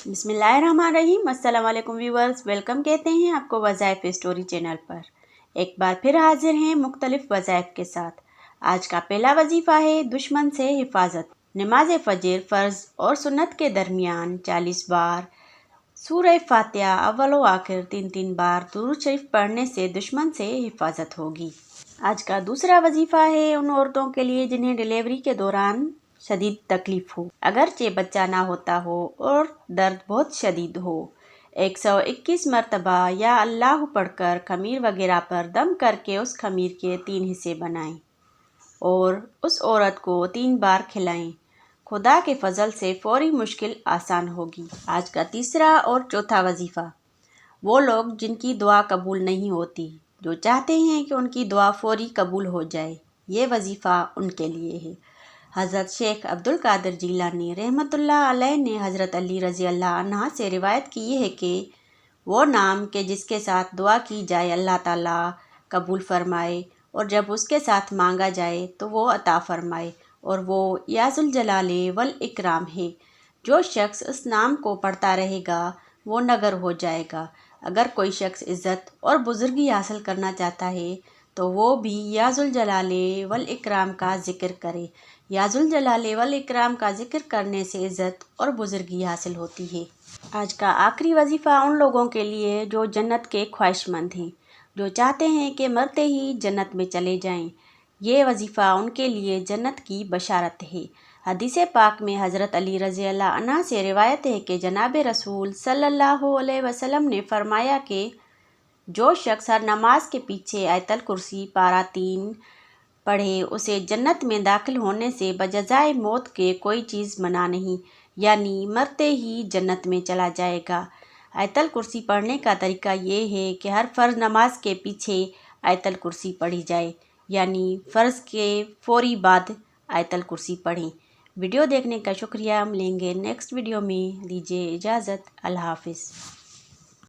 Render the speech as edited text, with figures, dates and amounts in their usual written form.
बिस्मिल्लाहिर्रहमानिर्रहीम। अस्सलाम वालेकुम व्यूवर्स, वेलकम कहते हैं आपको वज़ाइफ स्टोरी चैनल पर। एक बार फिर हाजिर हैं मुख्तलिफ वज़ाइफ के साथ। आज का पहला वजीफ़ा है दुश्मन से हिफाजत। नमाज फ़जर फ़र्ज़ और सुन्नत के दरमियान 40 बार सूरह फातिहा अव्वल व आखिर 3 बार दुरूद शरीफ पढ़ने से दुश्मन से हिफाजत होगी। आज का दूसरा वजीफ़ा है उन औरतों के लिए जिन्हें डिलीवरी के दौरान शदीद तकलीफ हो, अगरचे बच्चा ना होता हो और दर्द बहुत शदीद हो। 121 मरतबा या अल्लाह पढ़कर खमीर वगैरह पर दम करके उस खमीर के 3 हिस्से बनाएं और उस औरत को 3 बार खिलाएं। खुदा के फजल से फौरी मुश्किल आसान होगी। आज का तीसरा और चौथा वजीफ़ा, वो लोग जिनकी दुआ कबूल नहीं होती, जो चाहते हैं कि उनकी दुआ फौरी कबूल हो जाए, ये वजीफ़ा उनके लिए है। हज़रत शेख अब्दुल कादिर जीलानी रहमतुल्लाह अलैह ने हज़रत अली रज़ी अल्लाह अन्हा से रिवायत की है कि वो नाम के जिसके साथ दुआ की जाए अल्लाह ताला कबूल फरमाए और जब उसके साथ मांगा जाए तो वो अता फरमाए, और वो याजुल जलाले वल इकराम है। जो शख्स उस नाम को पढ़ता रहेगा वो नगर हो जाएगा। अगर कोई शख्स इज़्ज़त और बुज़ुर्गी हासिल करना चाहता है तो वो भी याजुल जलाले वल इकराम का ज़िक्र करे। याजुल जलाले वल इकराम का ज़िक्र करने से इज़्ज़त और बुज़ुर्गी हासिल होती है। आज का आखिरी वजीफ़ा उन लोगों के लिए जो जन्नत के ख्वाहिशमंद हैं, जो चाहते हैं कि मरते ही जन्नत में चले जाएं। ये वजीफ़ा उनके लिए जन्नत की बशारत है। हदीस पाक में हज़रत अली रज़ी अल्लाह अन्हा से रिवायत है कि जनाब रसूल सल्लल्लाहु अलैहि वसल्लम ने फरमाया कि जो शख्स हर नमाज के पीछे आयतल कुर्सी पारा 3 पढ़े, उसे जन्नत में दाखिल होने से बजाय मौत के कोई चीज़ मना नहीं, यानी मरते ही जन्नत में चला जाएगा। आयतल कुर्सी पढ़ने का तरीका ये है कि हर फ़र्ज़ नमाज के पीछे आयतल कुर्सी पढ़ी जाए, यानी फ़र्ज़ के फौरी बाद आयतल कुर्सी पढ़ें। वीडियो देखने का शुक्रिया। मिलेंगे नेक्स्ट वीडियो में, दीजिए इजाज़त। अल्लाह हाफ़िज़।